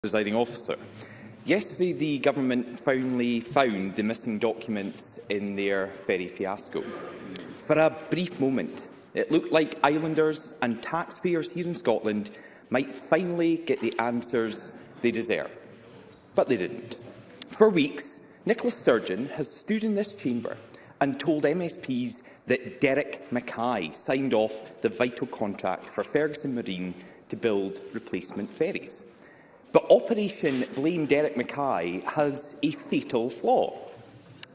Presiding Officer. Yesterday, the Government finally found the missing documents in their ferry fiasco. For a brief moment, it looked like islanders and taxpayers here in Scotland might finally get the answers they deserve. But they didn't. For weeks, Nicola Sturgeon has stood in this chamber and told MSPs that Derek Mackay signed off the vital contract for Ferguson Marine to build replacement ferries. But Operation Blame Derek Mackay has a fatal flaw.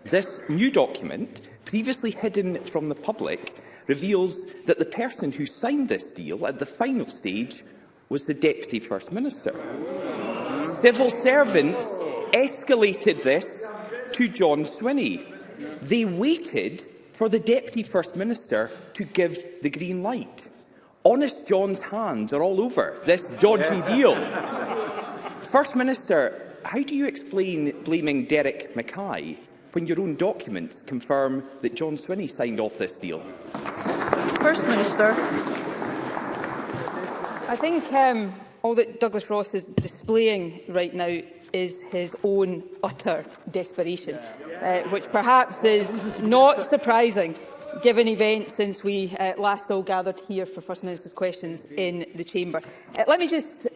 This new document, previously hidden from the public, reveals that the person who signed this deal at the final stage was the Deputy First Minister. Civil servants escalated this to John Swinney. They waited for the Deputy First Minister to give the green light. Honest John's hands are all over this dodgy deal. First Minister, how do you explain blaming Derek Mackay when your own documents confirm that John Swinney signed off this deal? First Minister, I think all that Douglas Ross is displaying right now is his own utter desperation, which perhaps is not surprising given events since we last all gathered here for First Minister's questions in the Chamber. Let me just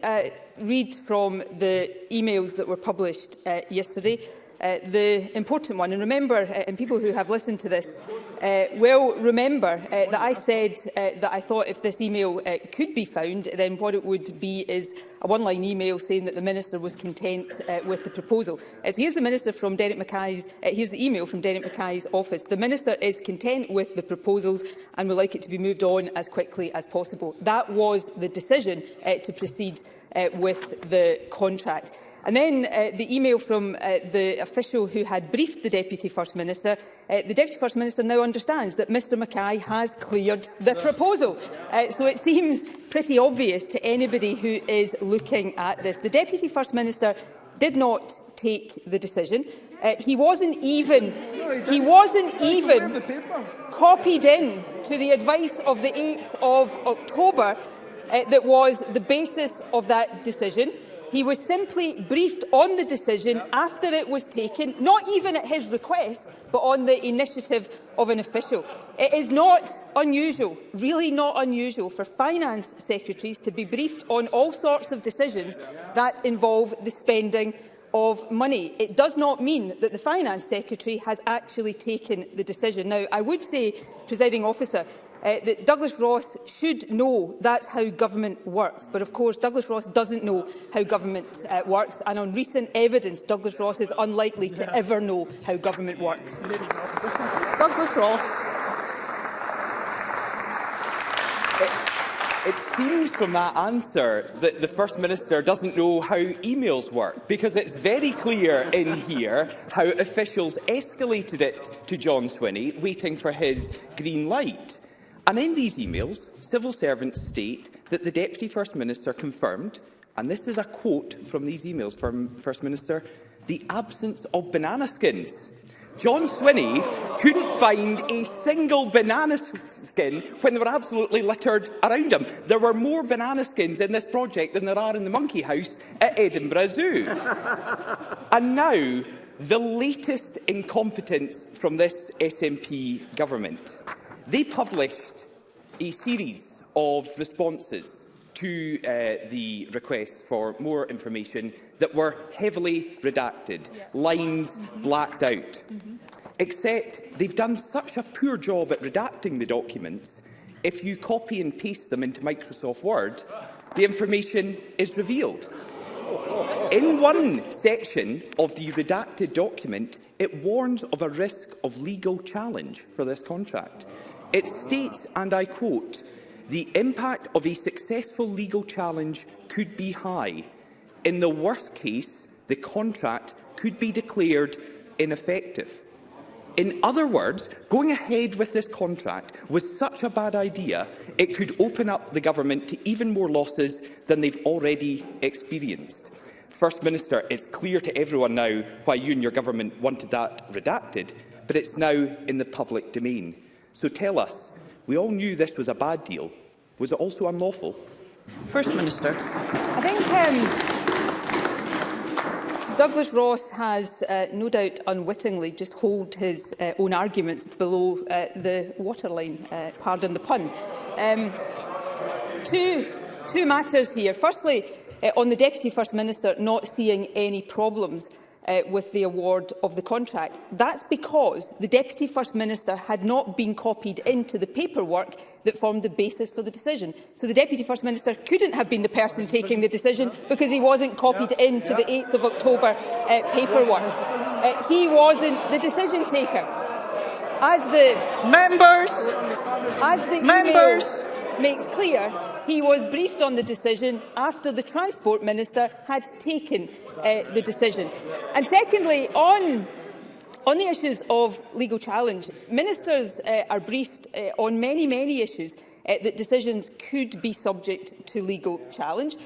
read from the emails that were published yesterday. The important one, and remember, and people who have listened to this will remember that I said that I thought if this email could be found, then what it would be is a one-line email saying that the Minister was content with the proposal. So here's the Minister from Derek Mackay's. Here's the email from Derek Mackay's office. The Minister is content with the proposals and would like it to be moved on as quickly as possible. That was the decision to proceed with the contract. And then the email from the official who had briefed the Deputy First Minister. The Deputy First Minister now understands that Mr Mackay has cleared the proposal. So it seems pretty obvious to anybody who is looking at this. The Deputy First Minister did not take the decision. He wasn't even copied in to the advice of the 8th of October that was the basis of that decision. He was simply briefed on the decision after it was taken, not even at his request, but on the initiative of an official. It is not unusual, really not unusual, for finance secretaries to be briefed on all sorts of decisions that involve the spending of money. It does not mean that the Finance Secretary has actually taken the decision. Now, I would say, Presiding Officer, that Douglas Ross should know that's how government works. But of course, Douglas Ross doesn't know how government works, and on recent evidence, Douglas Ross is unlikely to ever know how government works. Douglas Ross. It seems from that answer that the First Minister doesn't know how emails work, because it's very clear in here how officials escalated it to John Swinney, waiting for his green light. And in these emails, civil servants state that the Deputy First Minister confirmed, and this is a quote from these emails from First Minister, the absence of banana skins. John Swinney couldn't find a single banana skin when they were absolutely littered around him. There were more banana skins in this project than there are in the monkey house at Edinburgh Zoo. And now, the latest incompetence from this SNP government. They published a series of responses to the request for more information that were heavily redacted, lines blacked out. Except they've done such a poor job at redacting the documents, if you copy and paste them into Microsoft Word, the information is revealed. In one section of the redacted document, it warns of a risk of legal challenge for this contract. It states, and I quote, "The impact of a successful legal challenge could be high. In the worst case, the contract could be declared ineffective." In other words, going ahead with this contract was such a bad idea, it could open up the government to even more losses than they've already experienced. First Minister, it's clear to everyone now why you and your government wanted that redacted, but it's now in the public domain. So tell us, we all knew this was a bad deal. Was it also unlawful? First Minister. I think Douglas Ross has no doubt unwittingly just holed his own arguments below the waterline, pardon the pun. Two matters here. Firstly, on the Deputy First Minister not seeing any problems with the award of the contract. That's because the Deputy First Minister had not been copied into the paperwork that formed the basis for the decision. So the Deputy First Minister couldn't have been the person taking the decision because he wasn't copied into the 8th of October paperwork. He wasn't the decision taker. As the email makes clear, he was briefed on the decision after the Transport Minister had taken the decision. And secondly, on the issues of legal challenge, ministers are briefed on many issues that decisions could be subject to legal challenge.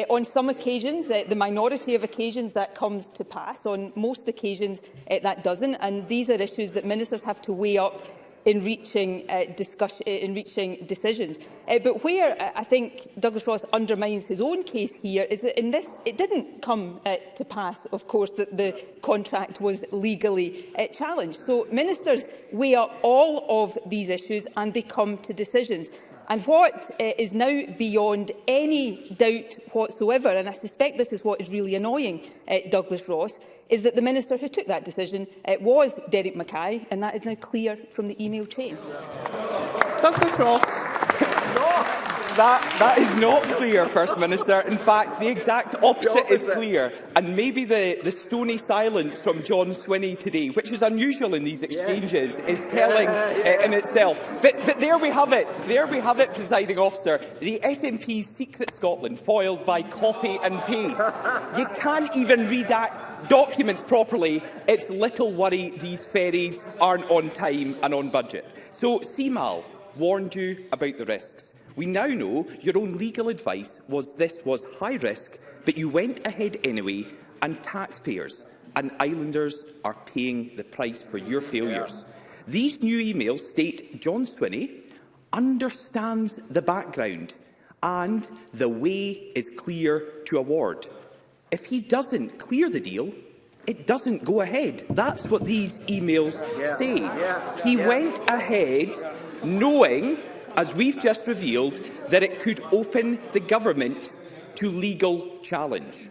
On some occasions, the minority of occasions, that comes to pass. On most occasions, that doesn't. And these are issues that ministers have to weigh up in reaching decisions. But where I think Douglas Ross undermines his own case here is that in this, it didn't come to pass, of course, that the contract was legally challenged. So ministers weigh up all of these issues and they come to decisions. And what is now beyond any doubt whatsoever, and I suspect this is what is really annoying Douglas Ross, is that the minister who took that decision was Derek Mackay, and that is now clear from the email chain. Douglas Ross. That is not clear, First Minister. In fact, the exact opposite is clear. And maybe the stony silence from John Swinney today, which is unusual in these exchanges, is telling in itself. But there we have it. There we have it, Presiding Officer. The SNP's Secret Scotland foiled by copy and paste. You can't even redact documents properly. It's little worry these ferries aren't on time and on budget. So CMAL warned you about the risks. We now know your own legal advice was this was high risk, but you went ahead anyway, and taxpayers and islanders are paying the price for your failures. These new emails state John Swinney understands the background and the way is clear to award. If he doesn't clear the deal, it doesn't go ahead. That's what these emails say. He went ahead knowing, as we've just revealed, that it could open the government to legal challenge.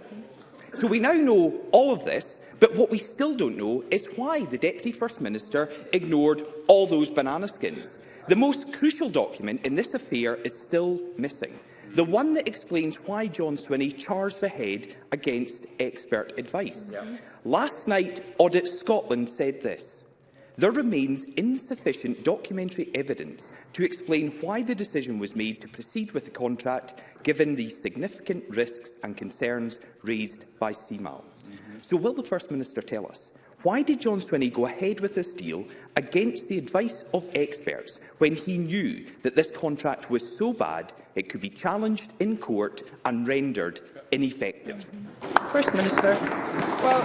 So we now know all of this, but what we still don't know is why the Deputy First Minister ignored all those banana skins. The most crucial document in this affair is still missing. The one that explains why John Swinney charged ahead against expert advice. Last night, Audit Scotland said this: there remains insufficient documentary evidence to explain why the decision was made to proceed with the contract, given the significant risks and concerns raised by CMAL. So will the First Minister tell us, why did John Swinney go ahead with this deal against the advice of experts when he knew that this contract was so bad it could be challenged in court and rendered ineffective? First Minister. Well,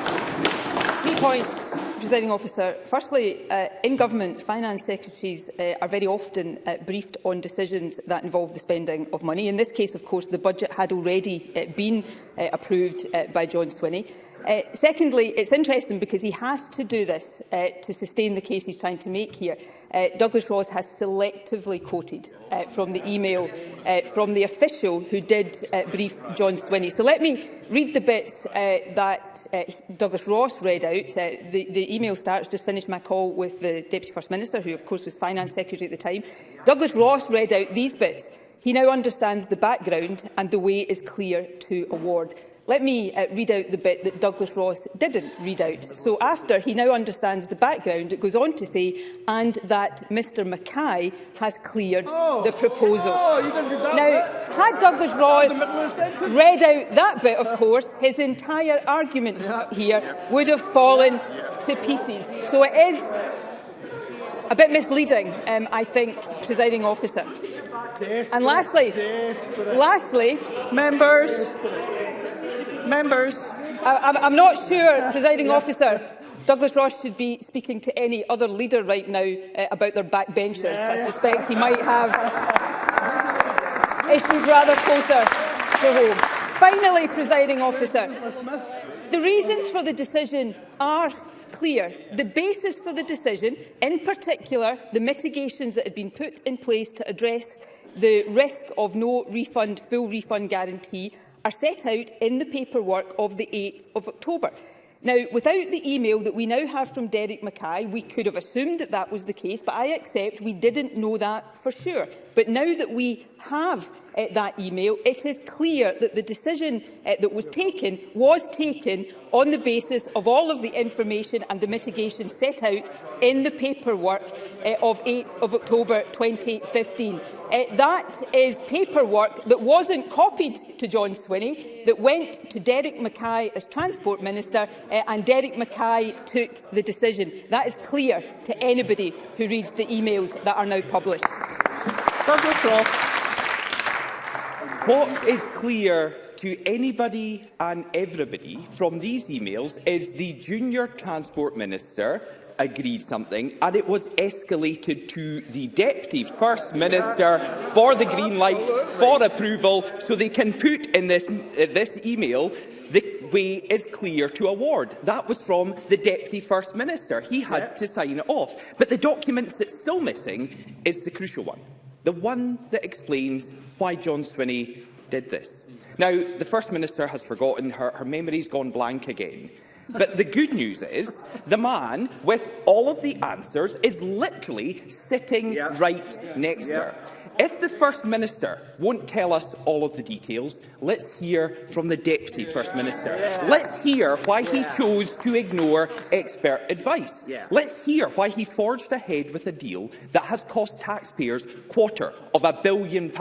3 points, Presiding Officer. Firstly, in government, finance secretaries are very often briefed on decisions that involve the spending of money. In this case, of course, the budget had already been approved by John Swinney. Secondly, it's interesting because he has to do this to sustain the case he's trying to make here. Douglas Ross has selectively quoted from the email from the official who did brief John Swinney. So let me read the bits that Douglas Ross read out. The email starts, just finished my call with the Deputy First Minister, who of course was Finance Secretary at the time. Douglas Ross read out these bits. He now understands the background and the way is clear to award. Let me read out the bit that Douglas Ross didn't read out. So after he now understands the background, it goes on to say, and that Mr Mackay has cleared the proposal. Now, had Douglas Ross read out that bit, of course, his entire argument here would have fallen to pieces. So it is a bit misleading, I think, Presiding Officer. And lastly, Members, I'm not sure, Presiding Officer, Douglas Ross should be speaking to any other leader right now about their backbenchers. I suspect he might have issues rather closer to home. Finally, Presiding Officer, the reasons for the decision are clear. The basis for the decision, in particular the mitigations that had been put in place to address the risk of no refund, full refund guarantee, are set out in the paperwork of the 8th of October. Now, without the email that we now have from Derek Mackay, we could have assumed that that was the case, but I accept we didn't know that for sure. But now that we have that email, it is clear that the decision that was taken on the basis of all of the information and the mitigation set out in the paperwork of 8th of October 2015. That is paperwork that wasn't copied to John Swinney, that went to Derek Mackay as Transport Minister, and Derek Mackay took the decision. That is clear to anybody who reads the emails that are now published. Douglas Ross. What is clear to anybody and everybody from these emails is the Junior Transport Minister agreed something, and it was escalated to the Deputy First Minister for the green light, for approval, so they can put in this email the way is clear to award. That was from the Deputy First Minister. He had to sign it off. But the document that's still missing is the crucial one, the one that explains why John Swinney did this. Now, the First Minister has forgotten, her memory's gone blank again. But the good news is the man with all of the answers is literally sitting right next to her. If the First Minister won't tell us all of the details, let's hear from the Deputy First Minister. Let's hear why he chose to ignore expert advice. Let's hear why he forged ahead with a deal that has cost taxpayers £250 million.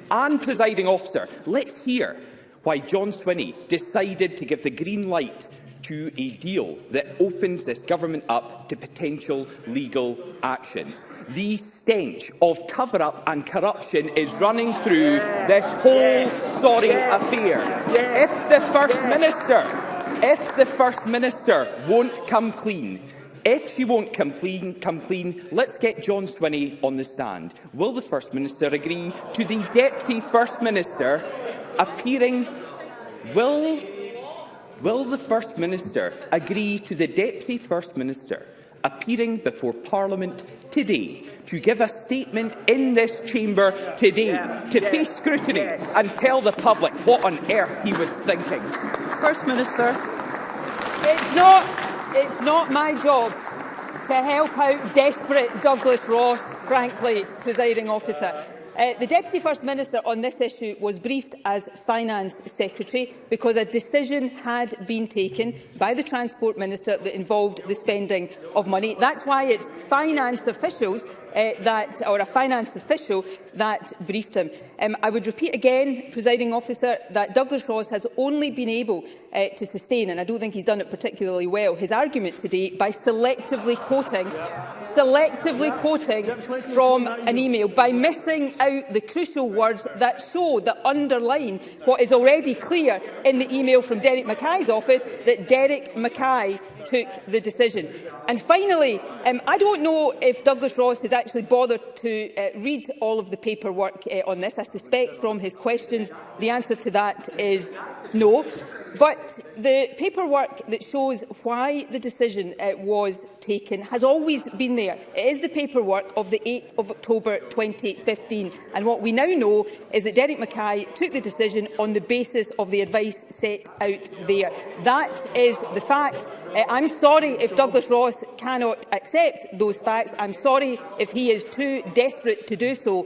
And, Presiding Officer, let's hear why John Swinney decided to give the green light to a deal that opens this government up to potential legal action. The stench of cover-up and corruption is running through this whole sorry affair. If the First Minister won't come clean, if she won't come clean, let's get John Swinney on the stand. Will the First Minister agree to the Deputy First Minister appearing? Will the First Minister agree to the Deputy First Minister appearing before Parliament today to give a statement in this chamber today to face scrutiny and tell the public what on earth he was thinking? First Minister. It's not my job to help out desperate Douglas Ross, frankly, Presiding Officer. The Deputy First Minister on this issue was briefed as Finance Secretary because a decision had been taken by the Transport Minister that involved the spending of money. That's why it's finance officials a finance official that briefed him. I would repeat again, Presiding Officer, that Douglas Ross has only been able to sustain, and I don't think he's done it particularly well, his argument today by selectively quoting from an email, by missing out the crucial words that show, that underline what is already clear in the email from Derek Mackay's office, that Derek Mackay took the decision. And finally, I don't know if Douglas Ross has actually bothered to read all of the paperwork on this. I suspect from his questions the answer to that is no. But the paperwork that shows why the decision was taken has always been there. It is the paperwork of the 8th of October 2015. And what we now know is that Derek Mackay took the decision on the basis of the advice set out there. That is the facts. I'm sorry if Douglas Ross cannot accept those facts. I'm sorry if he is too desperate to do so.